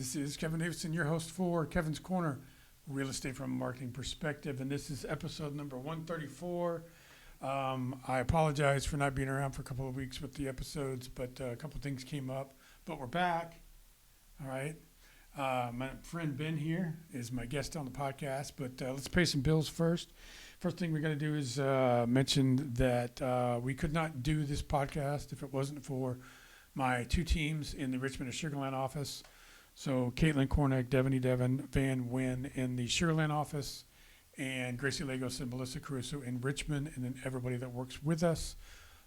This is Kevin Davidson, your host for Kevin's Corner, Real Estate from a Marketing Perspective, and this is episode number 134. I apologize for not being around for a couple of weeks with the episodes, but a couple of things came up, but we're back. All right. My friend Ben here is my guest on the podcast, but let's pay some bills first. First thing we're going to do is mention that we could not do this podcast if it wasn't for my two teams in the Richmond and Sugar Land office. So Caitlin Korner, Devin Van Wyn in the Sugar Land office, and Gracie Lagos and Melissa Caruso in Richmond, and then everybody that works with us,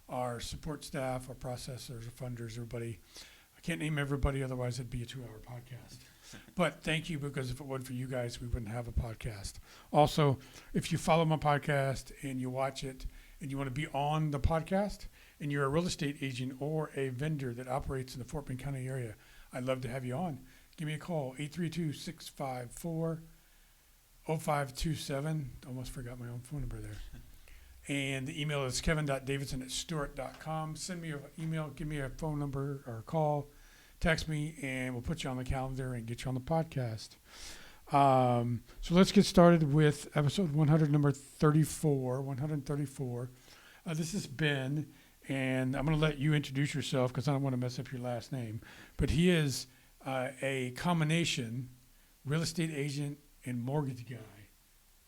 our support staff, our processors, our funders, everybody. I can't name everybody, otherwise it'd be a 2-hour podcast. But thank you, because if it wasn't for you guys, we wouldn't have a podcast. Also, if you follow my podcast and you watch it and you want to be on the podcast and you're a real estate agent or a vendor that operates in the Fort Bend County area, I'd love to have you on. Give me a call, 832-654-0527. Almost forgot my own phone number there. And the email is kevin.davidson@stewart.com. Send me an email, give me a phone number or a call, text me, and we'll put you on the calendar and get you on the podcast. So let's get started with episode 134. This is Ben, and I'm going to let you introduce yourself because I don't want to mess up your last name. But he is a combination real estate agent and mortgage guy,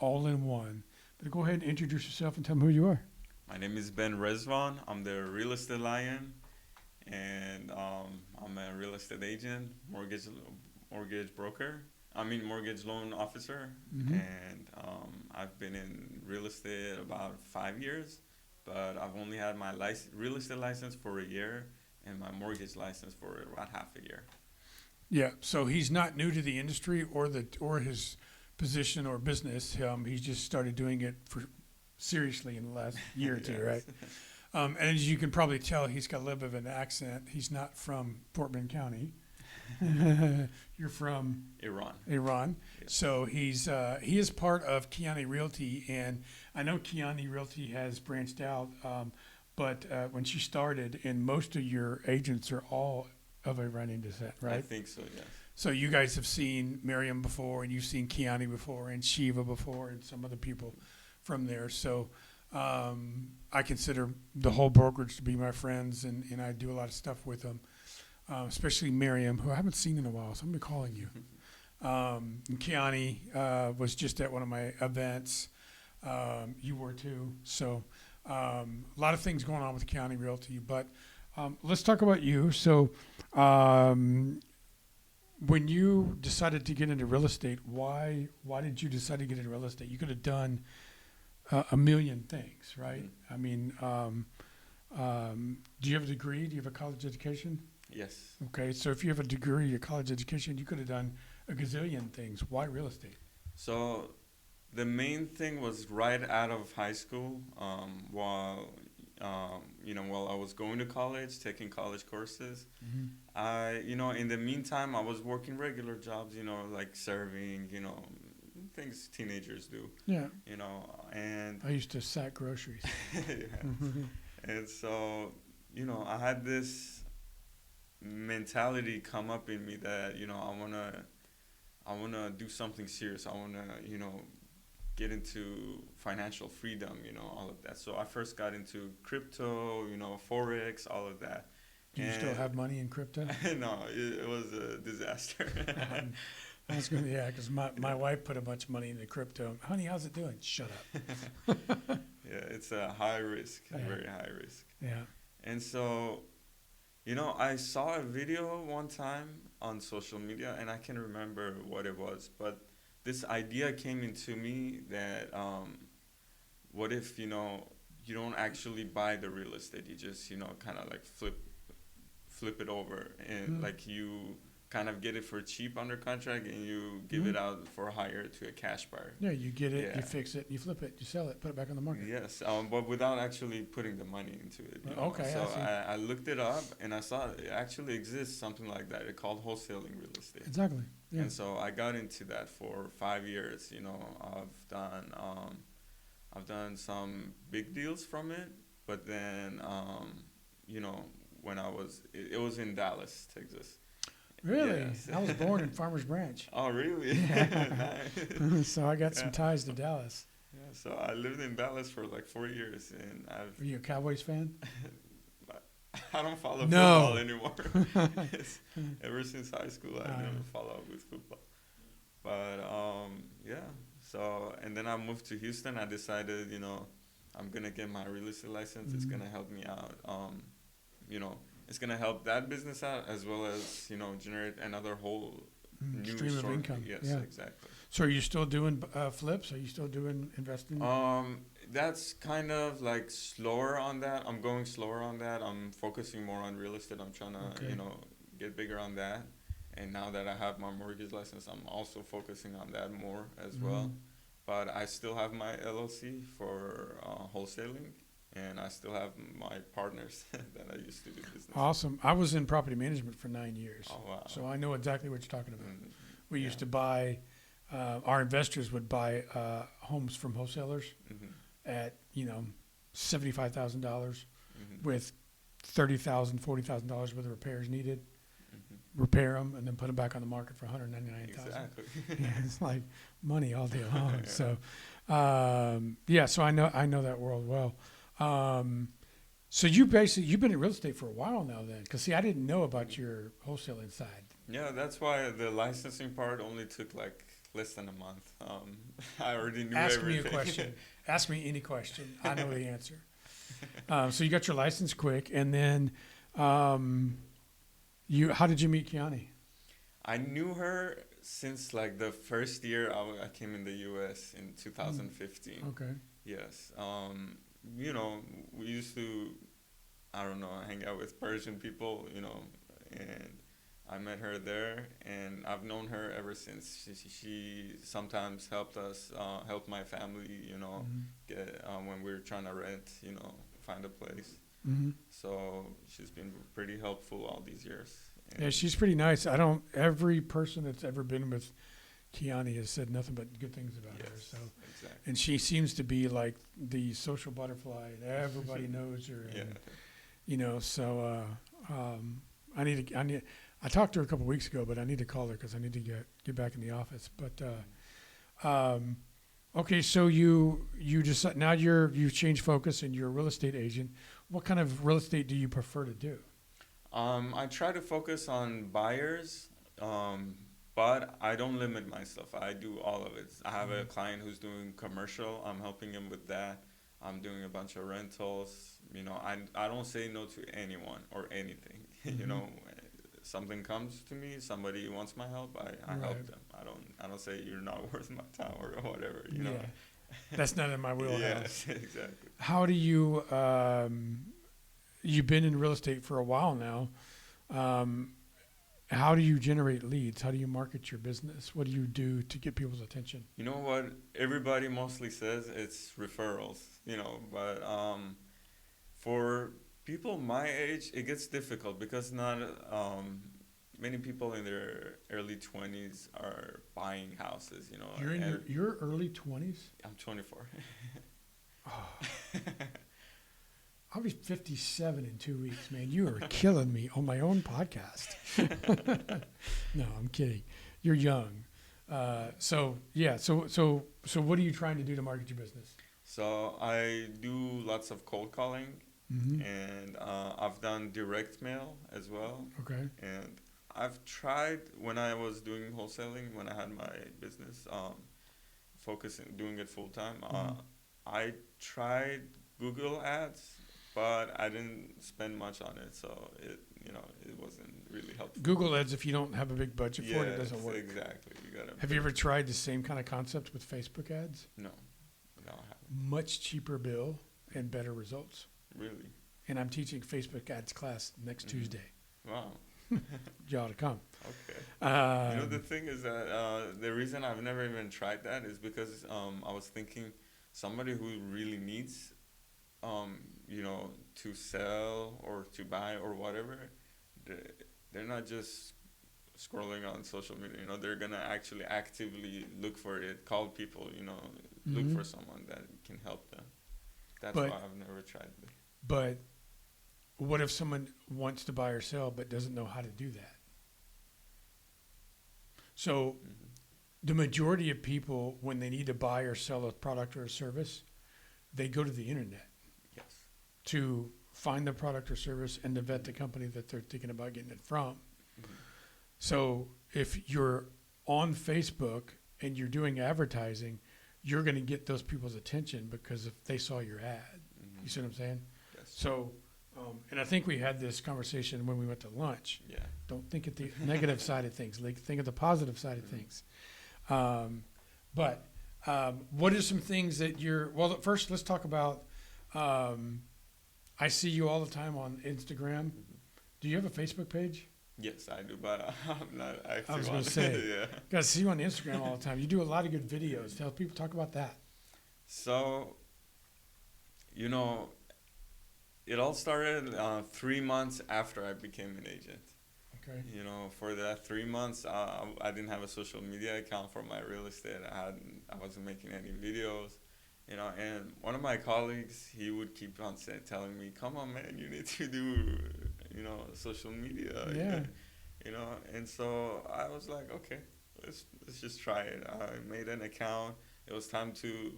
all in one. But go ahead and introduce yourself and tell them who you are. My name is Ben Rezvan. I'm the real estate lion, and I'm a real estate agent, mortgage broker. Mortgage loan officer, and I've been in real estate about 5 years, but I've only had my real estate license for a year and my mortgage license for about half a year. Yeah, so he's not new to the industry or his position or business. He's just started doing it seriously in the last year or two, right? And as you can probably tell, he's got a little bit of an accent. He's not from Fort Bend County. You're from Iran. Yes. So he is part of Kiani Realty, and I know Kiani Realty has branched out, but when she started, and most of your agents are all of Iranian descent, right? I think so, yes. So you guys have seen Miriam before, and you've seen Kiani before, and Shiva before, and some other people from there. So I consider the whole brokerage to be my friends, and I do a lot of stuff with them. Especially Miriam, who I haven't seen in a while, so I'm going to be calling you. And Kiani was just at one of my events. You were too. So a lot of things going on with Kiani Realty. But let's talk about you. So when you decided to get into real estate, why did you decide to get into real estate? You could have done a million things, right? I mean, do you have a degree? Do you have a college education? Yes. Okay, so if you have a degree or college education, you could have done a gazillion things. Why real estate? So the main thing was right out of high school, while I was going to college, taking college courses. In the meantime, I was working regular jobs, like serving, things teenagers do. Yeah. And I used to sack groceries. Yeah. And so, I had this mentality come up in me that I wanna do something serious. I wanna get into financial freedom, all of that. So I first got into crypto, forex, all of that. Do you still have money in crypto? No, it was a disaster. I was going to, because my wife put a bunch of money into crypto. Honey, how's it doing? Shut up. Yeah, it's a high risk, very high risk. Yeah. And so, I saw a video one time on social media, and I can't remember what it was, but this idea came into me that what if, you don't actually buy the real estate, you just, kind of like flip it over, and like you kind of get it for cheap under contract, and you give it out for hire to a cash buyer. Yeah, you get it, you fix it, you flip it, you sell it, put it back on the market. Yes, but without actually putting the money into it. Okay, so I see. I looked it up, and I saw it actually exists, something like that. It's called wholesaling real estate. Exactly. Yeah. And so I got into that for 5 years. I've done some big deals from it, but then when it was in Dallas, Texas. Really? Yes. I was born in Farmers Branch. Oh, really? Yeah. Nice. So I got some Yeah. ties to Dallas. Yeah. So I lived in Dallas for like 4 years, and Are you a Cowboys fan? I don't follow No. football anymore. Ever since high school, I never follow up with football. But yeah. So and then I moved to Houston. I decided, I'm gonna get my real estate license. It's Mhm. gonna help me out. You know, it's gonna help that business out as well as generate another whole new Stream of source. income. Yes, Yeah. exactly. So are you still doing flips? Are you still doing investing? That's kind of like slower on that. I'm going slower on that. I'm focusing more on real estate. I'm trying to, Okay. get bigger on that. And now that I have my mortgage license, I'm also focusing on that more as well. Mhm. But I still have my LLC for wholesaling, and I still have my partners that I used to do business with. Awesome. I was in property management for 9 years. Oh, wow. So I know exactly what you're talking about. Mm, We yeah. used to buy, our investors would buy homes from wholesalers Mhm, at, $75,000 mhm, with $30,000, $40,000 worth of repairs needed. mhm. Repair them and then put them back on the market for 199,000. Exactly. Yeah, it's like money all day long. Yeah. So, so I know that world well. So you've been in real estate for a while now, then, because see, I didn't know about your wholesaling side. Yeah, that's why the licensing part only took like less than a month. I already knew Ask everything. me a question. Ask me any question. I know the answer. So you got your license quick, and then how did you meet Kiani? I knew her since like the first year I came in the U.S. in 2015. Okay. Yes. We used to, I don't know, hang out with Persian people, and I met her there, and I've known her ever since. She sometimes helped us, help my family, Mhm. get when we were trying to rent, find a place. Mhm. So she's been pretty helpful all these years. Yeah, And she's pretty nice. Every person that's ever been with Kiani has said nothing but good things about her. yes, So, exactly. and she seems to be like the social butterfly. And everybody knows her. Yeah. And, so I talked to her a couple weeks ago, but I need to call her because I need to get back in the office. But okay, so you just now you've changed focus and you're a real estate agent. What kind of real estate do you prefer to do? I try to focus on buyers, but I don't limit myself. I do all of it. I have a client who's doing commercial. I'm helping him with that. I'm doing a bunch of rentals. I don't say no to anyone or anything. Something comes to me, somebody wants my help, I Right. help them. I don't say you're not worth my time or whatever. Yeah, that's not in my wheelhouse. Yes, exactly. How do you? You've been in real estate for a while now. How do you generate leads? How do you market your business? What do you do to get people's attention? You know what everybody mostly says? It's referrals, but for people my age, it gets difficult because not many people in their early 20s are buying houses, You're in and your early 20s. I'm 24. I'll be 57 in 2 weeks, man. You are killing me on my own podcast. No, I'm kidding. You're young. So what are you trying to do to market your business? So I do lots of cold calling, Mm-hmm. and I've done direct mail as well. Okay. And I've tried when I was doing wholesaling, when I had my business, doing it full time. Mhm. I tried Google ads, but I didn't spend much on it, so it wasn't really helpful. Google ads, if you don't have a big budget for it, it doesn't Yes, work. exactly. You gotta. Have you ever tried the same kind of concept with Facebook ads? No, I haven't. Much cheaper bill and better results. Really? And I'm teaching Facebook ads class next Mhm. Tuesday. Wow. You ought to come. Okay. Um, The thing is that the reason I've never even tried that is because I was thinking somebody who really needs, to sell or to buy or whatever, they're not just scrolling on social media. They're gonna actually actively look for it, call people, look Mhm. for someone that can help them. That's But- why I've never tried it. But what if someone wants to buy or sell but doesn't know how to do that? So the majority of people, when they need to buy or sell a product or a service, they go to the internet Yes. to find the product or service and to vet the company that they're thinking about getting it from. So if you're on Facebook and you're doing advertising, you're going to get those people's attention because if they saw your ad. You see what I'm saying? Yes. So, and I think we had this conversation when we went to lunch. Yeah. Don't think of the negative side of things. Like, think of the positive side of things. But what are some things that you're, well, first let's talk about, I see you all the time on Instagram. Do you have a Facebook page? Yes, I do, but I'm not active. I was on going to say, it. Yeah. guys, I see you on Instagram all the time. You do a lot of good videos. Tell people, talk about that. So, you know, it all started 3 months after I became an agent. Okay. You know, for that 3 months, I didn't have a social media account for my real estate. I wasn't making any videos, you know. And one of my colleagues, he would keep on telling me, "Come on, man, you need to do, you know, social media." Yeah. You know, and so I was like, okay, let's just try it. I made an account. It was time to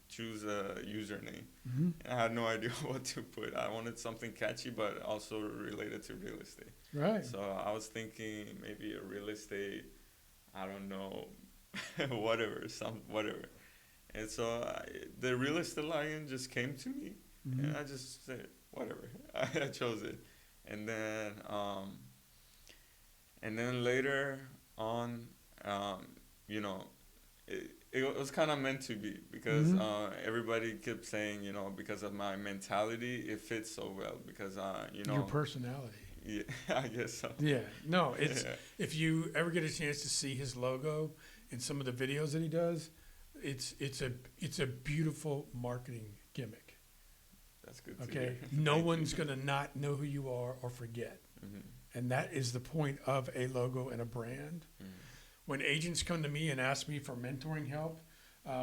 choose a username. Mm-hmm. I had no idea what to put. I wanted something catchy, but also related to real estate. Right. So I was thinking maybe a real estate, I don't know, whatever. And so the real estate lion just came to me, Mm-hmm. and I just said, whatever. I chose it. And then later on, you know, it was kind of meant to be because everybody kept saying, you know, because of my mentality, it fits so well because, you know. Your personality. Yeah, I guess so. Yeah. No, it's, Yeah. if you ever get a chance to see his logo in some of the videos that he does, it's a beautiful marketing gimmick. That's good to Okay. hear. No Thank one's you. going to not know who you are or forget. Mhm. And that is the point of a logo and a brand. Mhm. When agents come to me and ask me for mentoring help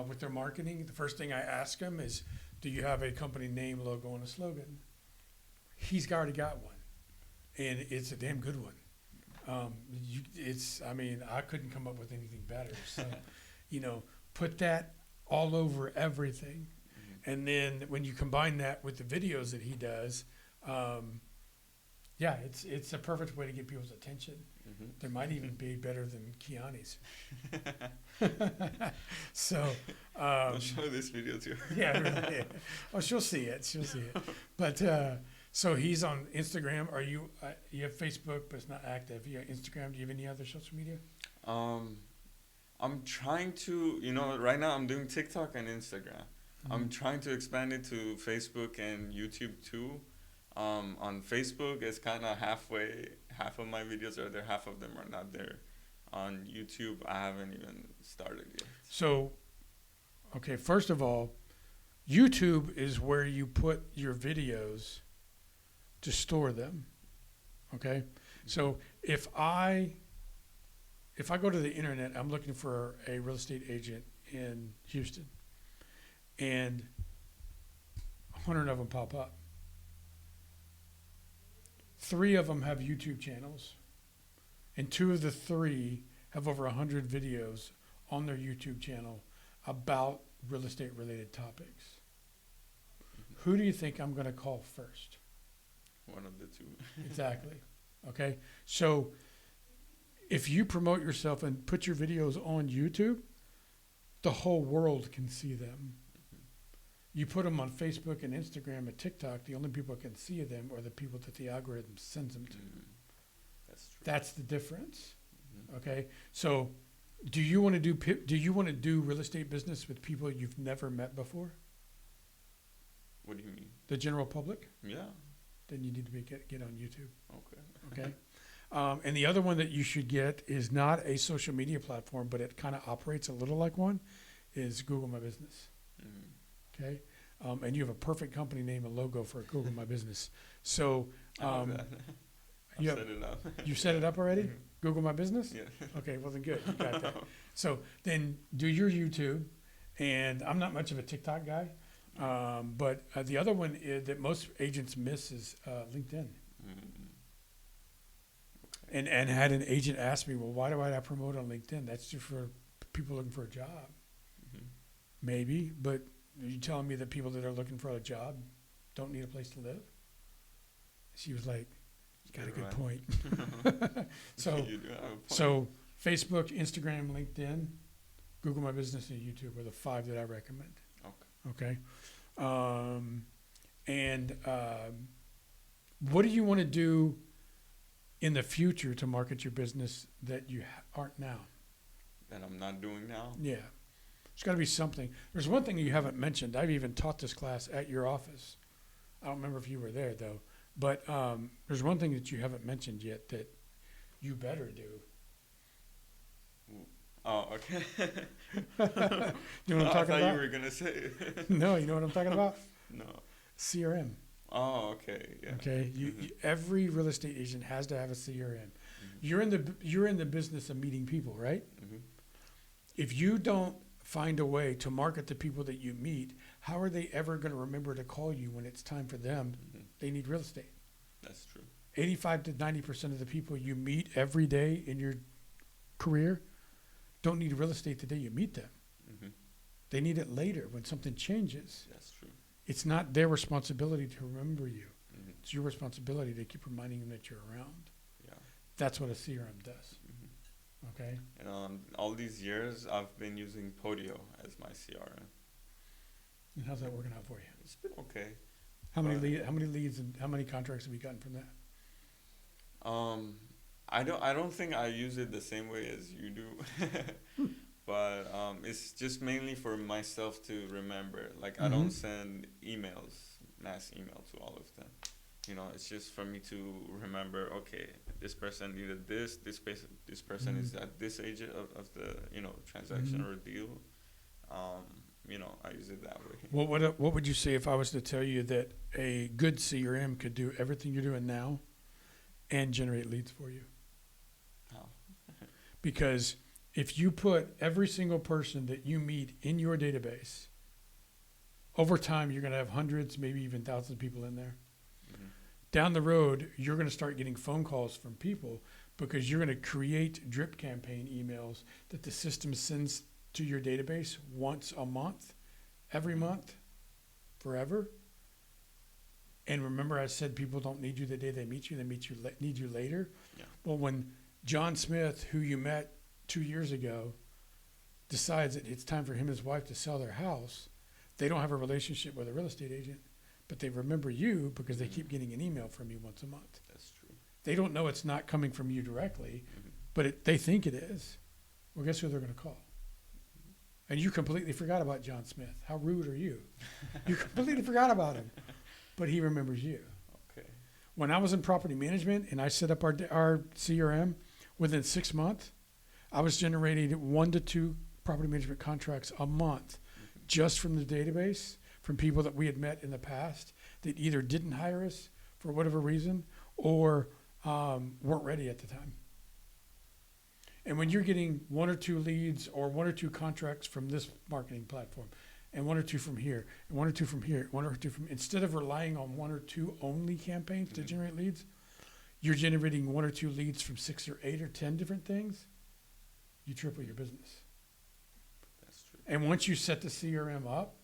with their marketing, the first thing I ask them is, do you have a company name, logo, and a slogan? He's already got one. And it's a damn good one. I mean, I couldn't come up with anything better. So, you know, put that all over everything. And then when you combine that with the videos that he does, yeah, it's a perfect way to get people's attention. Mhm. There might even be better than Kiani's. So, I'll show this video to her. yeah, really. Oh, she'll see it. She'll see it. But so he's on Instagram. Are you? You have Facebook, but it's not active. You have Instagram. Do you have any other social media? I'm trying to, you know, right now I'm doing TikTok and Instagram. I'm trying to expand it to Facebook and YouTube too. On Facebook, it's kind of halfway. Half of my videos are there, half of them are not there. On YouTube, I haven't even started yet. So, okay, first of all, YouTube is where you put your videos to store them. Okay? So if I go to the internet, I'm looking for a real estate agent in Houston, and 100 of them pop up. 3 of them have YouTube channels, and 2 of the 3 have over 100 videos on their YouTube channel about real estate related topics. Who do you think I'm going to call first? One of the 2. Exactly. Okay. So if you promote yourself and put your videos on YouTube, the whole world can see them. You put them on Facebook and Instagram and TikTok, the only people that can see them are the people that the algorithm sends them to. That's true. That's the difference. Okay. So do you want to do real estate business with people you've never met before? What do you mean? The general public? Yeah. Then you need to get on YouTube. Okay. Okay. And the other one that you should get is not a social media platform, but it kind of operates a little like one, is Google My Business. Okay. And you have a perfect company name and logo for Google My Business. So I've you set it up. you set it up already? Google My Business? Yeah. Okay, well then good. You got that. So then do your YouTube. And I'm not much of a TikTok guy. But the other one that most agents miss is LinkedIn. And had an agent ask me, well, why do I not promote on LinkedIn? That's just for people looking for a job. Mhm. Maybe, but are you telling me that people that are looking for a job don't need a place to live? She was like, you got a You're good right. point. So, You do have a point. so Facebook, Instagram, LinkedIn, Google My Business, and YouTube are the 5 that I recommend. Okay. And what do you want to do in the future to market your business that you aren't now? That I'm not doing now. Yeah. There's got to be something. There's one thing you haven't mentioned. I've even taught this class at your office. I don't remember if you were there, though. But there's one thing that you haven't mentioned yet that you better do. Oh, okay. You know what I'm I talking thought about? you were gonna say it. No, you know what I'm talking about? No. CRM. Oh, okay. Yeah. Okay. Every real estate agent has to have a CRM. Mhm. You're in the business of meeting people, right? Mhm. If you don't find a way to market the people that you meet, how are they ever going to remember to call you when it's time for them? Mhm. They need real estate. That's true. 85 to 90% of the people you meet every day in your career don't need real estate the day you meet them. Mhm. They need it later when something changes. That's true. It's not their responsibility to remember you. Mhm. It's your responsibility to keep reminding them that you're around. Yeah. That's what a CRM does. Mhm. Okay. And all these years, I've been using Podio as my CRM. And how's that working out for you? It's been okay. How many Right. how many leads and how many contracts have you gotten from that? I don't think I use it the same way as you do, but it's just mainly for myself to remember. Like I don't Mhm. send mass email to all of them. You know, it's just for me to remember. Okay, this person needed this. This person is at this age of the transaction Mhm. or deal. I use it that way. What would you say if I was to tell you that a good CRM could do everything you're doing now and generate leads for you? How? Because if you put every single person that you meet in your database, over time you're going to have hundreds, maybe even thousands of people in there. Mhm. Down the road, you're going to start getting phone calls from people because you're going to create drip campaign emails that the system sends to your database once a month, every month, forever. And remember, I said people don't need you the day they meet you; they need you later. Yeah. Well, when John Smith, who you met 2 years ago, decides that it's time for him and his wife to sell their house, they don't have a relationship with a real estate agent, but they remember you because they keep getting an email from you once a month. That's true. They don't know it's not coming from you directly, Mhm. but they think it is. Well, guess who they're going to call? And you completely forgot about John Smith. How rude are you? You completely forgot about him, but he remembers you. Okay. When I was in property management and I set up our CRM, within 6 months, I was generating 1 to 2 property management contracts a month just from the database, from people that we had met in the past that either didn't hire us for whatever reason or weren't ready at the time. And when you're getting 1 or 2 leads or 1 or 2 contracts from this marketing platform, and 1 or 2 from here, and 1 or 2 from here, 1 or 2 from, instead of relying on 1 or 2 only campaigns to generate leads, you're generating 1 or 2 leads from 6 or 8 or 10 different things. You triple your business. That's true. And once you set the CRM up,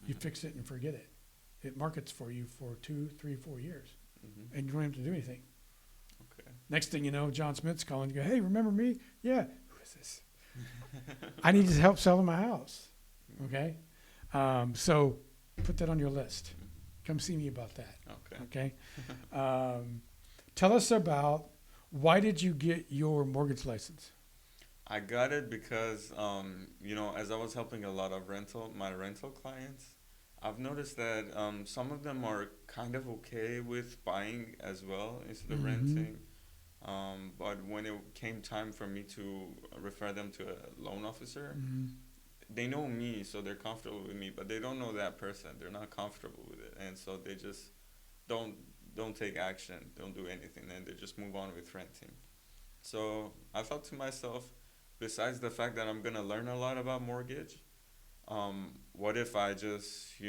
you Mhm. fix it and forget it. It markets for you for 2, 3, 4 years, Mhm. and you don't have to do anything. Okay. Next thing you know, John Smith's calling you. Go, hey, remember me? Yeah. Who is this? I need his help selling my house. Okay. So put that on your list. Come see me about that. Okay. Okay. Tell us about why did you get your mortgage license? I got it because, as I was helping a lot of my rental clients, I've noticed that some of them are kind of okay with buying as well instead of renting. But when it came time for me to refer them to a loan officer, they know me, so they're comfortable with me, but they don't know that person. They're not comfortable with it, and so they just don't take action, don't do anything, and they just move on with renting. So I thought to myself, besides the fact that I'm gonna learn a lot about mortgage, what if I just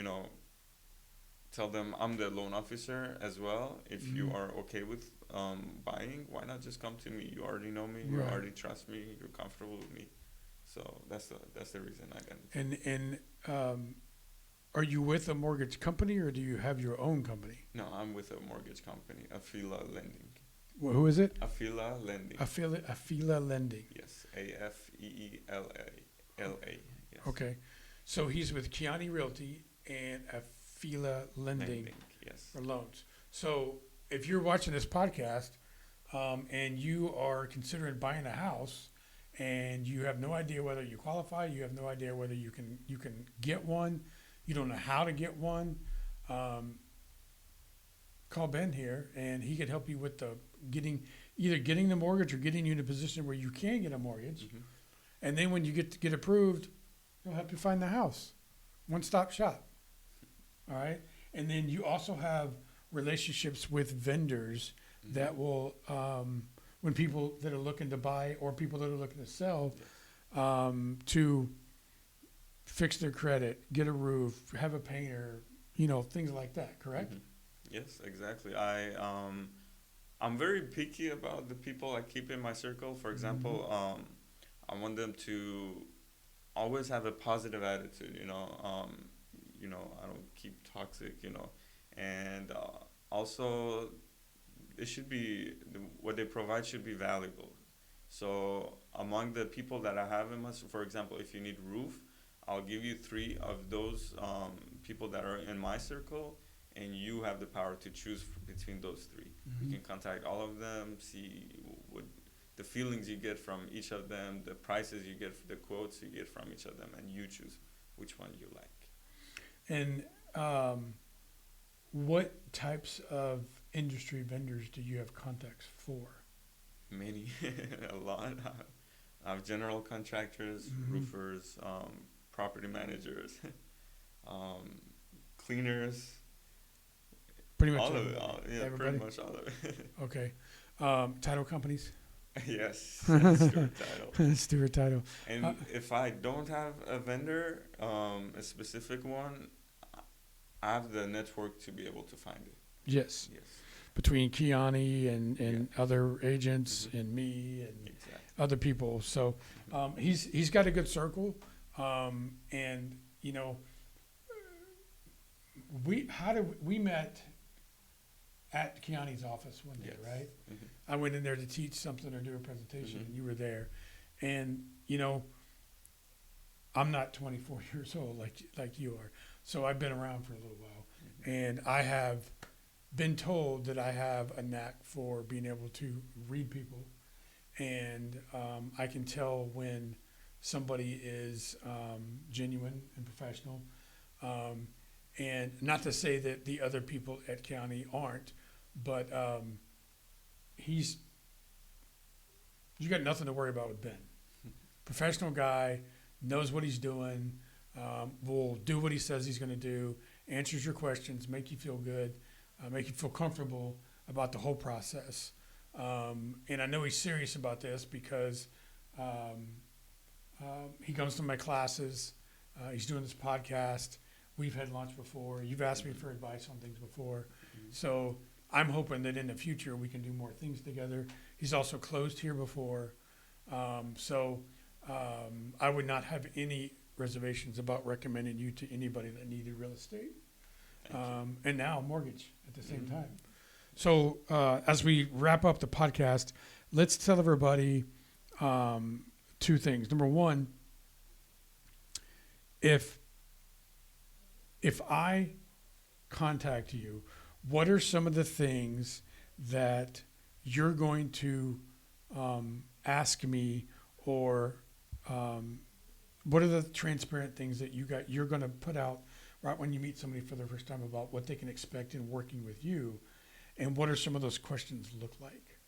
tell them I'm the loan officer as well. If you are okay with buying, why not just come to me? You already know me. You Right. already trust me. You're comfortable with me. So that's the reason I got into it. And are you with a mortgage company or do you have your own company? No, I'm with a mortgage company, Afila Lending. Who is it? Afila Lending. Afila Lending. Yes, AFEELA. Yes. Okay. So he's with Kiani Realty and Afila Lending Yes. for loans. So if you're watching this podcast and you are considering buying a house and you have no idea whether you qualify, you have no idea whether you can get one, you don't know how to get one, call Ben here and he could help you with either getting the mortgage or getting you in a position where you can get a mortgage. Mm-hmm. And then when you get approved, he'll help you find the house. One-stop shop. All right? And then you also have relationships with vendors that will, when people that are looking to buy or people that are looking to sell, to fix their credit, get a roof, have a painter, things like that, correct? Mm-hmm. Yes, exactly. I'm very picky about the people I keep in my circle. For example, I want them to always have a positive attitude. I don't keep toxic. And also it should be what they provide should be valuable. So among the people that I have in my, for example, if you need roof, I'll give you 3 of those people that are in my circle, and you have the power to choose between those 3. You can contact all of them, see what the feelings you get from each of them, the prices you get, the quotes you get from each of them, and you choose which one you like. And what types of industry vendors do you have contacts for? Many, a lot. I have general contractors, roofers, property managers, cleaners. Pretty much all of everybody. it. Yeah, Everybody? pretty much all of it. Okay. Title companies? Yes, Stewart Title. Stewart Title. And if I don't have a vendor, a specific one, I have the network to be able to find it. Yes. Yes. Between Kiani and other agents and me and other people. So he's got a good circle. And we met at Kiani's office one day, right? Mm-hmm. I went in there to teach something or do a presentation, and you were there. And I'm not 24 years old like you are, so I've been around for a little while, and I have been told that I have a knack for being able to read people, and I can tell when somebody is genuine and professional. And not to say that the other people at County aren't, but you got nothing to worry about with Ben. Professional guy, knows what he's doing, will do what he says he's going to do, answers your questions, make you feel good, make you feel comfortable about the whole process. And I know he's serious about this because he comes to my classes. He's doing this podcast. We've had lunch before. You've asked me for advice on things before. So I'm hoping that in the future we can do more things together. He's also closed here before. So I would not have any reservations about recommending you to anybody that needed real estate. And now mortgage at the same time. So as we wrap up the podcast, let's tell everybody 2 things. Number one, if I contact you, what are some of the things that you're going to ask me, or what are the transparent things that you're going to put out right when you meet somebody for the first time about what they can expect in working with you, and what are some of those questions look like?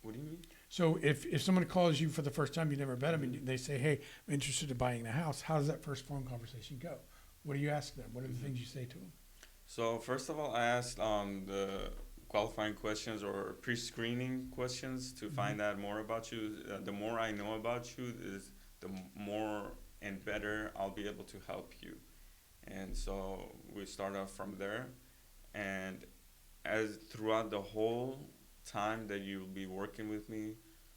What do you mean? So if someone calls you for the first time, you never met them, and they say, hey, I'm interested in buying a house, how does that first phone conversation go? What do you ask them? What are the things you say to them? So first of all, I asked the qualifying questions or pre-screening questions to find out more about you. The more I know about you, is the more and better I'll be able to help you. And so we start off from there. And as throughout the whole time that you'll be working with me,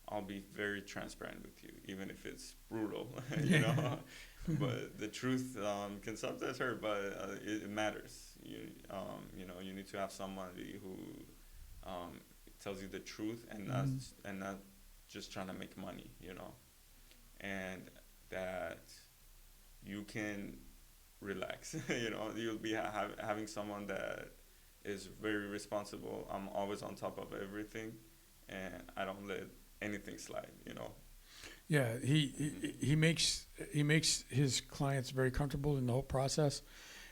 I'll be very transparent with you, even if it's brutal, you know. But the truth can sometimes hurt, but it matters. You know, you need to have somebody who tells you the truth and not just trying to make money, you know, and that you can relax. You know, you'll be having someone that is very responsible. I'm always on top of everything, and I don't let anything slide. You know. Yeah, he makes his clients very comfortable in the whole process,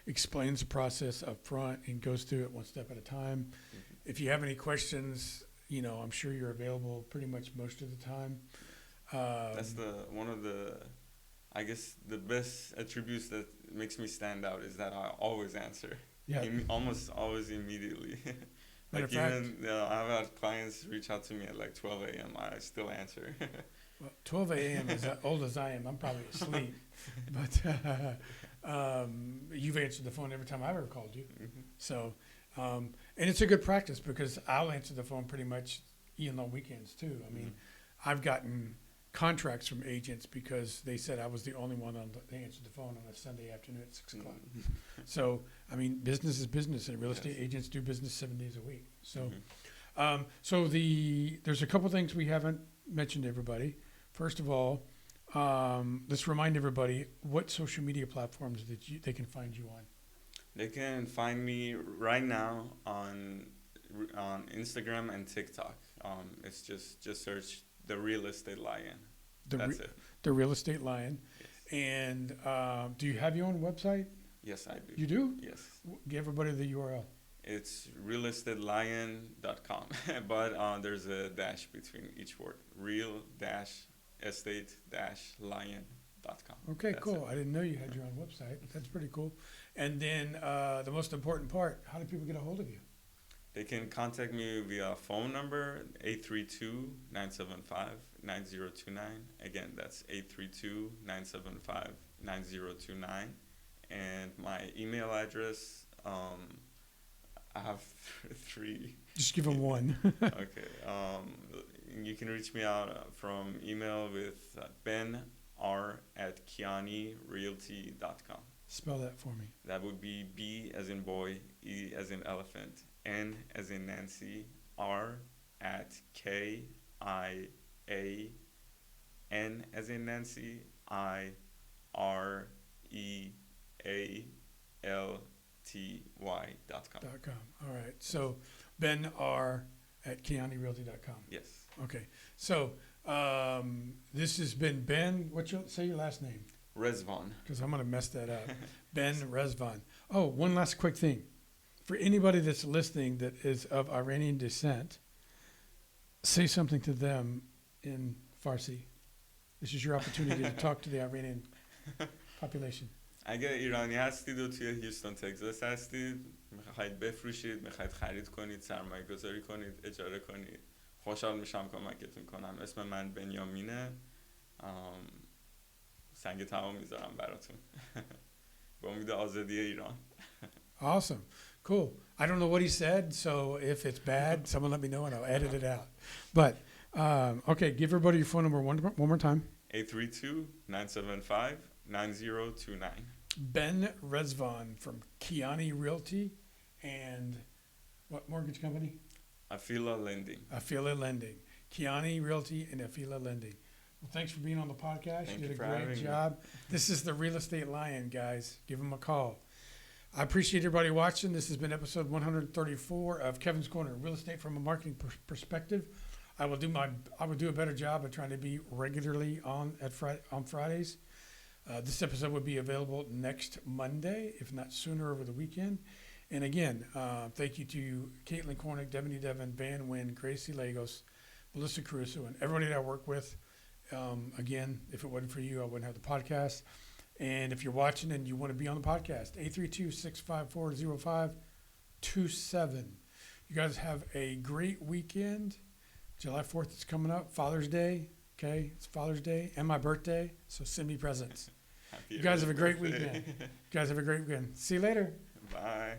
explains the process up front, and goes through it one step at a time. If you have any questions, you know, I'm sure you're available pretty much most of the time. That's one of the, I guess, the best attributes that makes me stand out is that I always answer. Yeah. Almost always immediately. Like even I've had clients reach out to me at like 12 a.m. I still answer. Well, 12 a.m. as old as I am, I'm probably asleep. But you've answered the phone every time I've ever called you. Mm-hmm. So, and it's a good practice because I'll answer the phone pretty much even on weekends too. I mean, I've gotten contracts from agents because they said I was the only one they answered the phone on a Sunday afternoon at 6 o'clock. So, I mean, business is business, and real estate agents do business 7 days a week. So, there's a couple things we haven't mentioned to everybody. First of all, let's remind everybody what social media platforms that they can find you on. They can find me right now on Instagram and TikTok. It's just search The Real Estate Lion. That's it. The Real Estate Lion. Yes. And do you have your own website? Yes, I do. You do? Yes. Give everybody the URL. It's realestatelion.com, but there's a dash between each word. Real-estate-lion.com. Okay, That's cool. it. I didn't know you had your own website. That's pretty cool. And then the most important part, how do people get a hold of you? They can contact me via phone number 832-975-9029. Again, that's 832-975-9029. And my email address, I have three. Just give them one. Okay. You can reach me out from email with benr@kianirealty.com. Spell that for me. That would be B as in boy, E as in elephant, N as in Nancy, R at KIAN as in Nancy, IREALTY.com. All right. So benr@kianirealty.com. Yes. Okay. So this has been Ben. Say your last name? Rezvan. Because I'm going to mess that up. Ben Rezvan. Oh, one last quick thing. For anybody that's listening that is of Iranian descent, say something to them in Farsi. This is your opportunity to talk to the Iranian population. اگه ایرانی هستید و توی هیوستون تگزاس هستید، میخواید بفروشید، میخواید خرید کنید، سرمایه گذاری کنید، اجاره کنید، خوشحال میشم کمکتون کنم. اسم من بنیامینه. سنگ تمام میذارم براتون. به امید آزادی ایران. Awesome. Cool. I don't know what he said, so if it's bad, someone let me know and I'll edit it out. But, okay, give everybody your phone number one more time. 832-975-9029. Ben Rezvan from Kiani Realty and what mortgage company? Afila Lending. Afila Lending. Kiani Realty and Afila Lending. Well, thanks for being on the podcast. Thank you you did for a great having me. job. This is the Real Estate Lion, guys. Give him a call. I appreciate everybody watching. This has been episode 134 of Kevin's Corner, Real Estate from a Marketing Perspective. I will do a better job of trying to be regularly on Fridays. This episode will be available next Monday, if not sooner, over the weekend. And again, thank you to Caitlin Cornick, Devin Devin, Van Wynn, Gracie Lagos, Melissa Caruso, and everybody that I work with. Again, if it wasn't for you, I wouldn't have the podcast. And if you're watching and you want to be on the podcast, 832-654-0527. You guys have a great weekend. July 4th is coming up. Father's Day. Okay, it's Father's Day and my birthday. So send me presents. Happy You guys early have a great birthday. weekend. You guys have a great weekend. See you later. Bye.